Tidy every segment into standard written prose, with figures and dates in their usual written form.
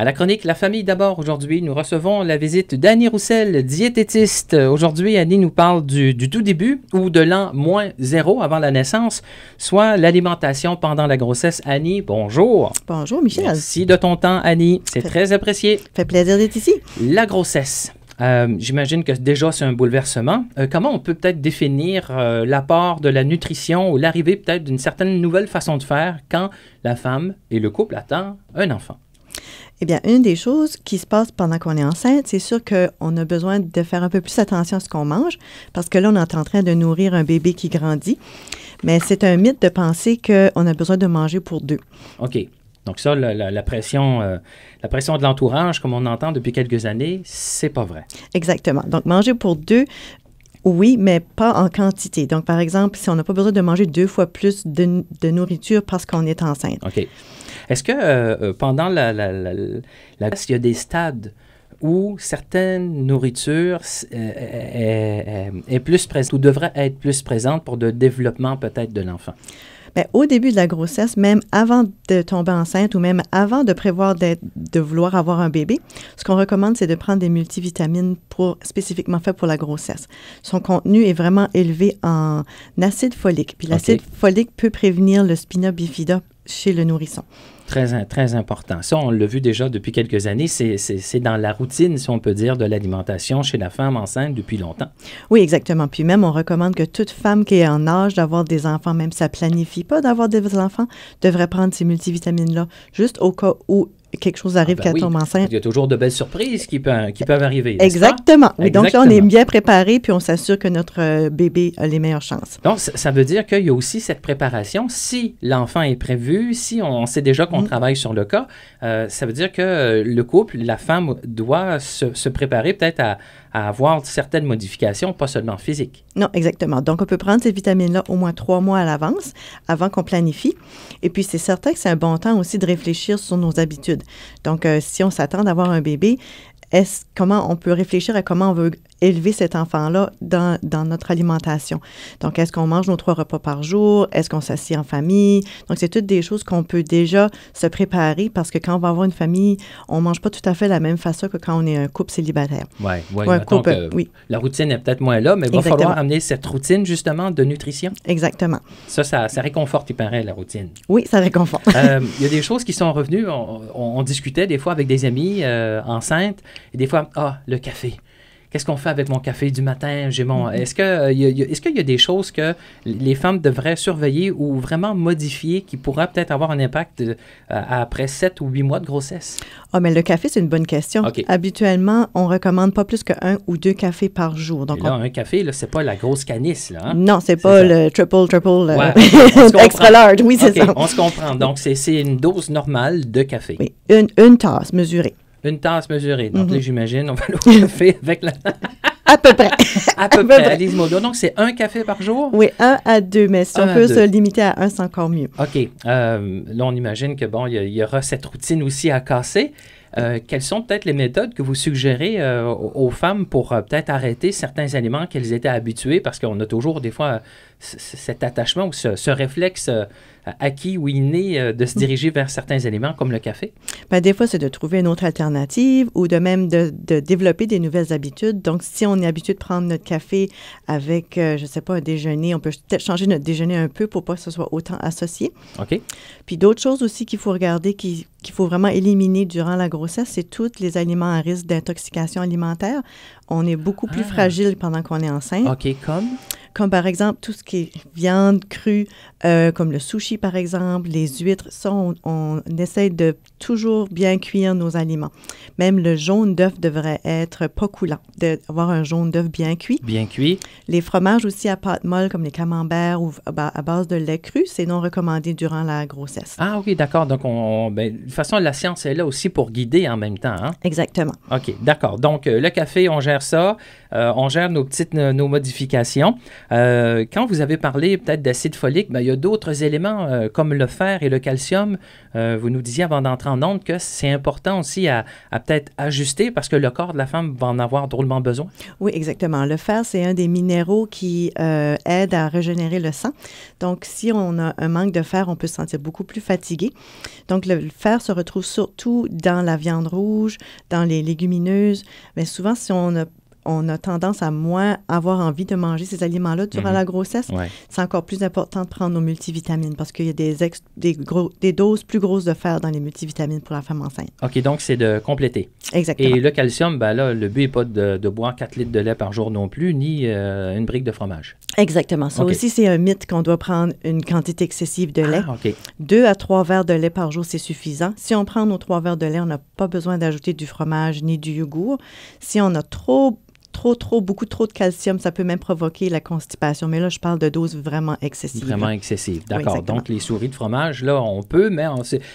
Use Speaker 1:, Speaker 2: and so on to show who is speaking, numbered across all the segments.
Speaker 1: À la chronique La famille d'abord, aujourd'hui, nous recevons la visite d'Annie Roussel, diététiste. Aujourd'hui, Annie nous parle du tout début ou de l'an -0 avant la naissance, soit l'alimentation pendant la grossesse. Annie, bonjour.
Speaker 2: Bonjour, Michel.
Speaker 1: Merci de ton temps, Annie. C'est très apprécié.
Speaker 2: Fait plaisir d'être ici.
Speaker 1: La grossesse. J'imagine que déjà, c'est un bouleversement. Comment on peut peut-être définir l'apport de la nutrition ou l'arrivée peut-être d'une certaine nouvelle façon de faire quand la femme et le couple attendent un enfant?
Speaker 2: Eh bien, une des choses qui se passe pendant qu'on est enceinte, c'est sûr qu'on a besoin de faire un peu plus attention à ce qu'on mange, parce que là, on est en train de nourrir un bébé qui grandit. Mais c'est un mythe de penser qu'on a besoin de manger pour deux.
Speaker 1: OK. Donc ça, la pression de l'entourage, comme on entend depuis quelques années, c'est pas vrai.
Speaker 2: Exactement. Donc, manger pour deux, oui, mais pas en quantité. Donc, par exemple, si on n'a pas besoin de manger 2 fois plus de nourriture parce qu'on est enceinte.
Speaker 1: OK. Est-ce que pendant il y a des stades où certaines nourritures est plus présente ou devrait être plus présente pour le développement peut-être de l'enfant?
Speaker 2: Bien, au début de la grossesse, même avant de tomber enceinte ou même avant de prévoir de vouloir avoir un bébé, ce qu'on recommande, c'est de prendre des multivitamines spécifiquement fait pour la grossesse. Son contenu est vraiment élevé en acide folique. Puis l'acide folique peut prévenir le spina bifida chez le nourrisson.
Speaker 1: Très important. Ça, on l'a vu déjà depuis quelques années. C'est dans la routine, si on peut dire, de l'alimentation chez la femme enceinte depuis longtemps.
Speaker 2: Oui, exactement. Puis même, on recommande que toute femme qui est en âge d'avoir des enfants, même si ça ne planifie pas d'avoir des enfants, devrait prendre ces multivitamines-là, juste au cas où quelque chose arrive qu'elle tombe enceinte.
Speaker 1: Il y a toujours de belles surprises qui peuvent arriver.
Speaker 2: Exactement. Oui, donc là, on est bien préparé, puis on s'assure que notre bébé a les meilleures chances.
Speaker 1: Donc, ça veut dire qu'il y a aussi cette préparation. Si l'enfant est prévu, si on sait déjà qu'on travaille sur le cas, ça veut dire que le couple, la femme doit se préparer peut-être à avoir certaines modifications, pas seulement physiques.
Speaker 2: Non, exactement. Donc, on peut prendre ces vitamines-là au moins 3 mois à l'avance, avant qu'on planifie. Et puis, c'est certain que c'est un bon temps aussi de réfléchir sur nos habitudes. Donc, si on s'attend d'avoir un bébé, comment on peut réfléchir à comment on veut élever cet enfant-là dans notre alimentation. Donc, est-ce qu'on mange nos 3 repas par jour? Est-ce qu'on s'assied en famille? Donc, c'est toutes des choses qu'on peut déjà se préparer parce que quand on va avoir une famille, on ne mange pas tout à fait la même façon que quand on est un couple célibataire.
Speaker 1: Oui.
Speaker 2: Un couple, oui.
Speaker 1: La routine est peut-être moins là, mais il va falloir amener cette routine, justement, de nutrition.
Speaker 2: Exactement.
Speaker 1: Ça réconforte, il paraît, la routine.
Speaker 2: Oui, ça réconforte.
Speaker 1: Il y a des choses qui sont revenues. On discutait des fois avec des amis enceintes et des fois, le café. Qu'est-ce qu'on fait avec mon café du matin? Est-ce qu'il y a des choses que les femmes devraient surveiller ou vraiment modifier qui pourraient peut-être avoir un impact après 7 ou 8 mois de grossesse?
Speaker 2: Mais le café, c'est une bonne question.
Speaker 1: Okay.
Speaker 2: Habituellement, on recommande pas plus que 1 ou 2 cafés par jour. Donc,
Speaker 1: un café, là, c'est pas la grosse canisse, là. Hein?
Speaker 2: Non, c'est pas le triple,
Speaker 1: ouais,
Speaker 2: extra large. Oui, c'est ça.
Speaker 1: On se comprend. Donc, c'est une dose normale de café.
Speaker 2: Oui, une tasse mesurée.
Speaker 1: Une tasse mesurée. Donc là, j'imagine, on va aller au café avec la...
Speaker 2: À peu près.
Speaker 1: À peu près, à Lise-Modo. Donc, c'est 1 café par jour?
Speaker 2: Oui, 1 à 2, mais si on peut se limiter à 1, c'est encore mieux.
Speaker 1: OK. Là, on imagine que, il y aura cette routine aussi à casser. Quelles sont peut-être les méthodes que vous suggérez aux femmes pour peut-être arrêter certains aliments qu'elles étaient habituées? Parce qu'on a toujours, des fois, cet attachement ou ce réflexe acquis ou inné de se diriger vers certains aliments comme le café?
Speaker 2: Des fois, c'est de trouver une autre alternative ou de même de développer des nouvelles habitudes. Donc, si on est habitué de prendre notre café avec, je ne sais pas, un déjeuner, on peut peut-être changer notre déjeuner un peu pour pas que ce soit autant associé.
Speaker 1: OK.
Speaker 2: Puis d'autres choses aussi qu'il faut regarder, qu'il faut vraiment éliminer durant la grossesse, c'est tous les aliments à risque d'intoxication alimentaire. On est beaucoup plus fragile pendant qu'on est enceinte.
Speaker 1: OK, comme?
Speaker 2: Comme par exemple, tout ce qui est viande crue, comme le sushi par exemple, les huîtres, ça, on essaie de toujours bien cuire nos aliments. Même le jaune d'œuf devrait être pas coulant, d'avoir un jaune d'œuf bien cuit.
Speaker 1: Bien cuit.
Speaker 2: Les fromages aussi à pâte molle, comme les camemberts ou à base de lait cru, c'est non recommandé durant la grossesse.
Speaker 1: Ah oui, d'accord. Donc, de toute façon, la science est là aussi pour guider en même temps. Hein?
Speaker 2: Exactement.
Speaker 1: OK, d'accord. Donc, le café, on gère ça. On gère nos modifications. Quand vous avez parlé peut-être d'acide folique, il y a d'autres éléments comme le fer et le calcium. Vous nous disiez avant d'entrer en ondes que c'est important aussi à peut-être ajuster parce que le corps de la femme va en avoir drôlement besoin.
Speaker 2: Oui, exactement. Le fer, c'est un des minéraux qui aide à régénérer le sang. Donc, si on a un manque de fer, on peut se sentir beaucoup plus fatigué. Donc, le fer se retrouve surtout dans la viande rouge, dans les légumineuses. Mais souvent, si on a tendance à moins avoir envie de manger ces aliments-là durant la grossesse, c'est encore plus important de prendre nos multivitamines parce qu'il y a des doses plus grosses de fer dans les multivitamines pour la femme enceinte.
Speaker 1: OK, donc c'est de compléter.
Speaker 2: Exactement.
Speaker 1: Et le calcium, ben là, le but n'est pas de boire 4 litres de lait par jour non plus, ni une brique de fromage.
Speaker 2: Exactement. Ça aussi, c'est un mythe qu'on doit prendre une quantité excessive de lait. 2 à 3 verres de lait par jour, c'est suffisant. Si on prend nos 3 verres de lait, on n'a pas besoin d'ajouter du fromage ni du yogourt. Si on a beaucoup trop de calcium, ça peut même provoquer la constipation. Mais là, je parle de doses vraiment excessives.
Speaker 1: Vraiment excessives, d'accord. Oui, donc, les souris de fromage, là, on peut, mais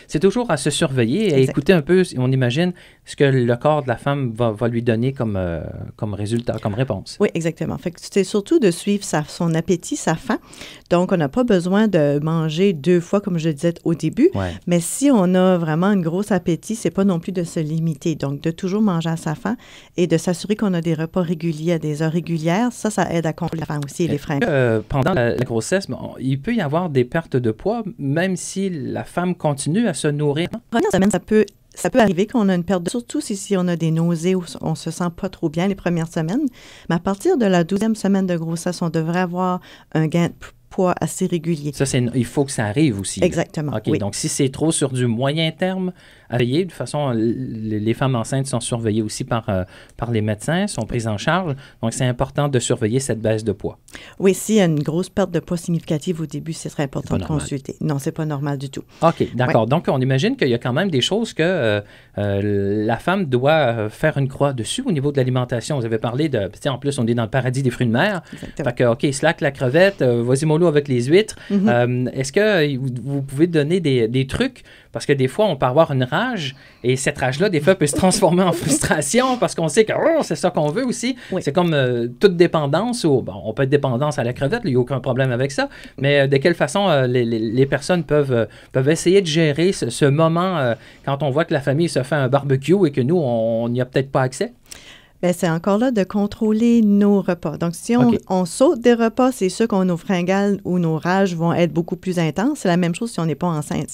Speaker 1: c'est toujours à se surveiller et à écouter un peu, on imagine, ce que le corps de la femme va lui donner comme résultat, comme réponse.
Speaker 2: Oui, exactement. Fait que c'est surtout de suivre son appétit, sa faim. Donc, on n'a pas besoin de manger 2 fois, comme je le disais au début. Ouais. Mais si on a vraiment un gros appétit, c'est pas non plus de se limiter. Donc, de toujours manger à sa faim et de s'assurer qu'on a des repas réguliers à des heures régulières, ça aide à contrôler la faim aussi et les freins.
Speaker 1: Pendant la grossesse, il peut y avoir des pertes de poids, même si la femme continue à se nourrir.
Speaker 2: Première semaine, ça peut arriver qu'on a une perte de... Surtout si on a des nausées ou on se sent pas trop bien les premières semaines. Mais à partir de la 12e semaine de grossesse, on devrait avoir un gain de poids assez régulier.
Speaker 1: Ça, il faut que ça arrive aussi.
Speaker 2: Exactement.
Speaker 1: OK, oui. Donc si c'est trop sur du moyen terme, à veiller. De toute façon, les femmes enceintes sont surveillées aussi par les médecins, sont prises en charge. Donc, c'est important de surveiller cette baisse de poids.
Speaker 2: Oui, s'il y a une grosse perte de poids significative au début, c'est très important de consulter. Non, c'est pas normal du tout.
Speaker 1: OK, d'accord. Ouais. Donc, on imagine qu'il y a quand même des choses que la femme doit faire une croix dessus au niveau de l'alimentation. Vous avez parlé de... En plus, on est dans le paradis des fruits de mer.
Speaker 2: Exactement.
Speaker 1: Fait que, OK, slack la crevette, vas-y mollo avec les huîtres. Est-ce que vous pouvez donner des trucs? Parce que des fois, on peut avoir une rage et cette rage-là, des fois, peut se transformer en frustration parce qu'on sait que c'est ça qu'on veut aussi. Oui. C'est comme toute dépendance ou on peut être dépendance à la crevette, il n'y a aucun problème avec ça. Mais de quelle façon les personnes peuvent essayer de gérer ce moment quand on voit que la famille se fait un barbecue et que nous, on n'y a peut-être pas accès?
Speaker 2: Bien, c'est encore là de contrôler nos repas. Donc, si on saute des repas, c'est sûr que nos fringales ou nos rages vont être beaucoup plus intenses. C'est la même chose si on n'est pas enceinte.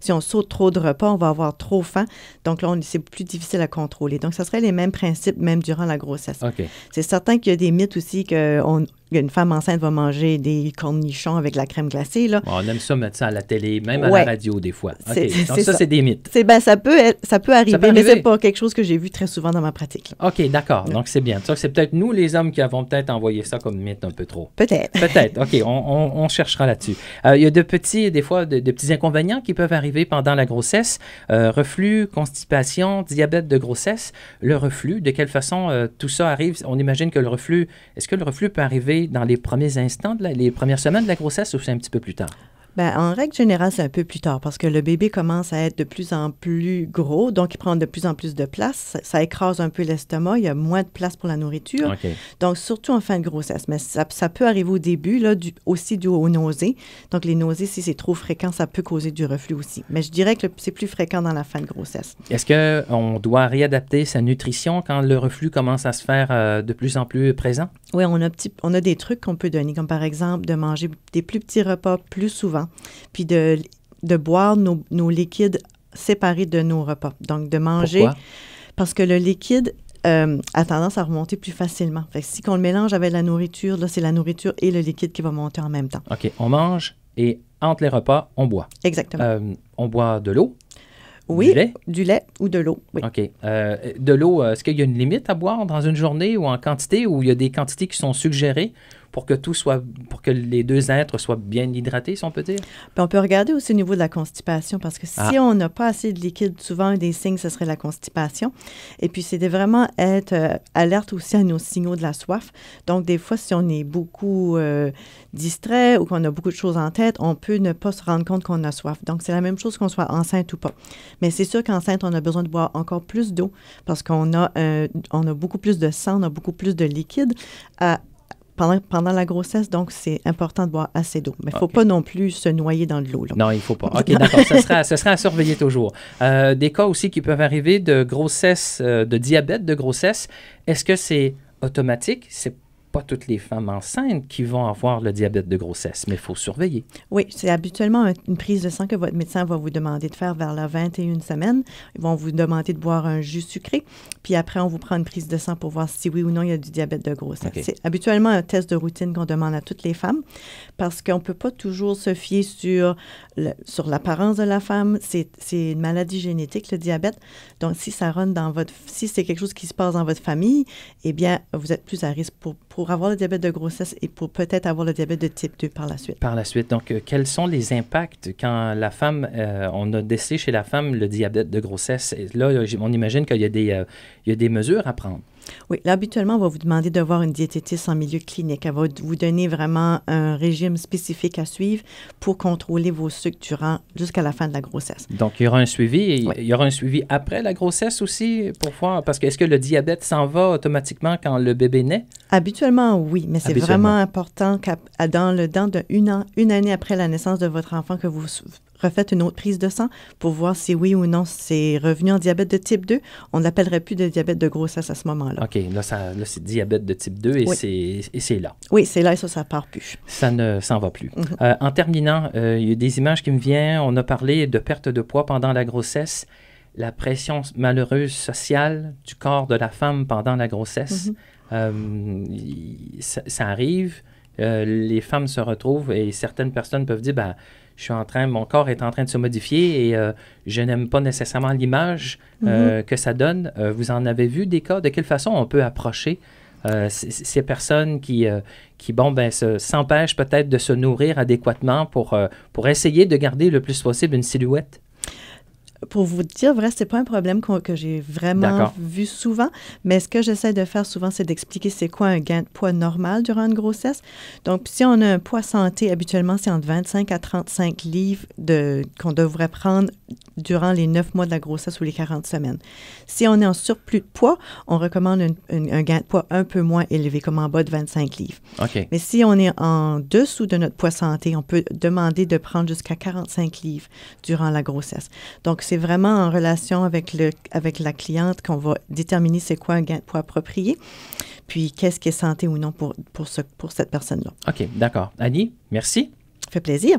Speaker 2: Si on saute trop de repas, on va avoir trop faim. Donc là, c'est plus difficile à contrôler. Donc, ça serait les mêmes principes même durant la grossesse.
Speaker 1: Okay.
Speaker 2: C'est certain qu'il y a des mythes aussi qu'une femme enceinte va manger des cornichons avec la crème glacée. Là.
Speaker 1: Bon, on aime ça mettre ça à la télé, même à la radio des fois. Okay. Donc ça, c'est des mythes.
Speaker 2: Ça peut arriver, mais c'est pas quelque chose que j'ai vu très souvent dans ma pratique.
Speaker 1: OK, d'accord. Donc, c'est bien. Ça, c'est peut-être nous, les hommes, qui avons peut-être envoyé ça comme mythe un peu trop.
Speaker 2: Peut-être.
Speaker 1: Peut-être. OK, on cherchera là-dessus. Il y a des fois, de petits inconvénients qui peuvent arriver pendant la grossesse. Reflux, constipation, diabète de grossesse. Le reflux, de quelle façon tout ça arrive? On imagine que est-ce que le reflux peut arriver dans les premiers instants, les premières semaines de la grossesse ou c'est un petit peu plus tard?
Speaker 2: Bien, en règle générale, c'est un peu plus tard parce que le bébé commence à être de plus en plus gros, donc il prend de plus en plus de place. Ça écrase un peu l'estomac, il y a moins de place pour la nourriture.
Speaker 1: Okay.
Speaker 2: Donc, surtout en fin de grossesse. Mais ça peut arriver au début, là, aussi dû aux nausées. Donc, les nausées, si c'est trop fréquent, ça peut causer du reflux aussi. Mais je dirais que c'est plus fréquent dans la fin de grossesse.
Speaker 1: Est-ce qu'on doit réadapter sa nutrition quand le reflux commence à se faire de plus en plus présent?
Speaker 2: Oui, on a des trucs qu'on peut donner, comme par exemple de manger des plus petits repas plus souvent, puis de boire nos liquides séparés de nos repas. Donc, de manger...
Speaker 1: Pourquoi?
Speaker 2: Parce que le liquide a tendance à remonter plus facilement. Fait que si on le mélange avec la nourriture, là, c'est la nourriture et le liquide qui va monter en même temps.
Speaker 1: OK, on mange et entre les repas, on boit.
Speaker 2: Exactement.
Speaker 1: On boit de l'eau?
Speaker 2: Oui, du lait ou de l'eau. Oui.
Speaker 1: OK. De l'eau, est-ce qu'il y a une limite à boire dans une journée ou en quantité ou il y a des quantités qui sont suggérées pour que les deux êtres soient bien hydratés, si on peut dire?
Speaker 2: Puis on peut regarder aussi au niveau de la constipation parce que si on n'a pas assez de liquide, souvent un des signes, ce serait la constipation. Et puis, c'est de vraiment être alerte aussi à nos signaux de la soif. Donc, des fois, si on est beaucoup distrait ou qu'on a beaucoup de choses en tête, on peut ne pas se rendre compte qu'on a soif. Donc, c'est la même chose qu'on soit enceinte ou pas. Mais c'est sûr qu'enceinte, on a besoin de boire encore plus d'eau parce qu'on a beaucoup plus de sang, on a beaucoup plus de liquide pendant la grossesse, donc c'est important de boire assez d'eau. Mais il ne faut
Speaker 1: OK.
Speaker 2: pas non plus se noyer dans de l'eau, là.
Speaker 1: Non, il ne faut pas. OK, d'accord. Ça sera à surveiller toujours. Des cas aussi qui peuvent arriver de grossesse, de diabète de grossesse. Est-ce que c'est automatique? C'est pas toutes les femmes enceintes qui vont avoir le diabète de grossesse, mais il faut surveiller.
Speaker 2: Oui, c'est habituellement une prise de sang que votre médecin va vous demander de faire vers la 21e semaine. Ils vont vous demander de boire un jus sucré, puis après, on vous prend une prise de sang pour voir si oui ou non il y a du diabète de grossesse.
Speaker 1: OK.
Speaker 2: C'est habituellement un test de routine qu'on demande à toutes les femmes parce qu'on ne peut pas toujours se fier sur l'apparence de la femme. C'est une maladie génétique, le diabète. Donc, si ça run si c'est quelque chose qui se passe dans votre famille, eh bien, vous êtes plus à risque pour avoir le diabète de grossesse et pour peut-être avoir le diabète de type 2 par la suite.
Speaker 1: Par la suite, donc, quels sont les impacts quand la femme, on a décelé chez la femme le diabète de grossesse? Et là, on imagine qu'il y a des mesures à prendre.
Speaker 2: Oui, là, habituellement, on va vous demander de voir une diététiste en milieu clinique. Elle va vous donner vraiment un régime spécifique à suivre pour contrôler vos sucres jusqu'à la fin de la grossesse.
Speaker 1: Donc, il y aura un suivi. Et
Speaker 2: Oui.
Speaker 1: il y aura un suivi après la grossesse aussi pour voir, parce que est-ce que le diabète s'en va automatiquement quand le bébé naît?
Speaker 2: Habituellement, oui, mais c'est
Speaker 1: Habituellement.
Speaker 2: vraiment important une année après la naissance de votre enfant que vous refaites une autre prise de sang pour voir si oui ou non c'est revenu en diabète de type 2. On n'appellerait plus de diabète de grossesse à ce moment-là.
Speaker 1: OK, là, c'est diabète de type 2 et
Speaker 2: Oui.
Speaker 1: c'est là.
Speaker 2: Oui, c'est là et ça part plus.
Speaker 1: Ça ne s'en va plus. En terminant, il y a des images qui me viennent. On a parlé de perte de poids pendant la grossesse, la pression malheureuse sociale du corps de la femme pendant la grossesse. Ça arrive. Les femmes se retrouvent et certaines personnes peuvent dire, ben, mon corps est en train de se modifier et je n'aime pas nécessairement l'image que ça donne. Vous en avez vu des cas? De quelle façon on peut approcher ces personnes qui s'empêchent peut-être de se nourrir adéquatement pour essayer de garder le plus possible une silhouette?
Speaker 2: Pour vous dire vrai, c'est pas un problème que j'ai vraiment
Speaker 1: D'accord.
Speaker 2: vu souvent, mais ce que j'essaie de faire souvent, c'est d'expliquer c'est quoi un gain de poids normal durant une grossesse. Donc, si on a un poids santé, habituellement, c'est entre 25 à 35 livres qu'on devrait prendre durant les 9 mois de la grossesse ou les 40 semaines. Si on est en surplus de poids, on recommande un gain de poids un peu moins élevé, comme en bas de 25 livres.
Speaker 1: OK.
Speaker 2: Mais si on est en dessous de notre poids santé, on peut demander de prendre jusqu'à 45 livres durant la grossesse. Donc, c'est vraiment en relation avec la cliente qu'on va déterminer c'est quoi un gain de poids approprié, puis qu'est-ce qui est santé ou non pour cette personne-là.
Speaker 1: OK, d'accord. Annie, merci.
Speaker 2: Ça fait plaisir.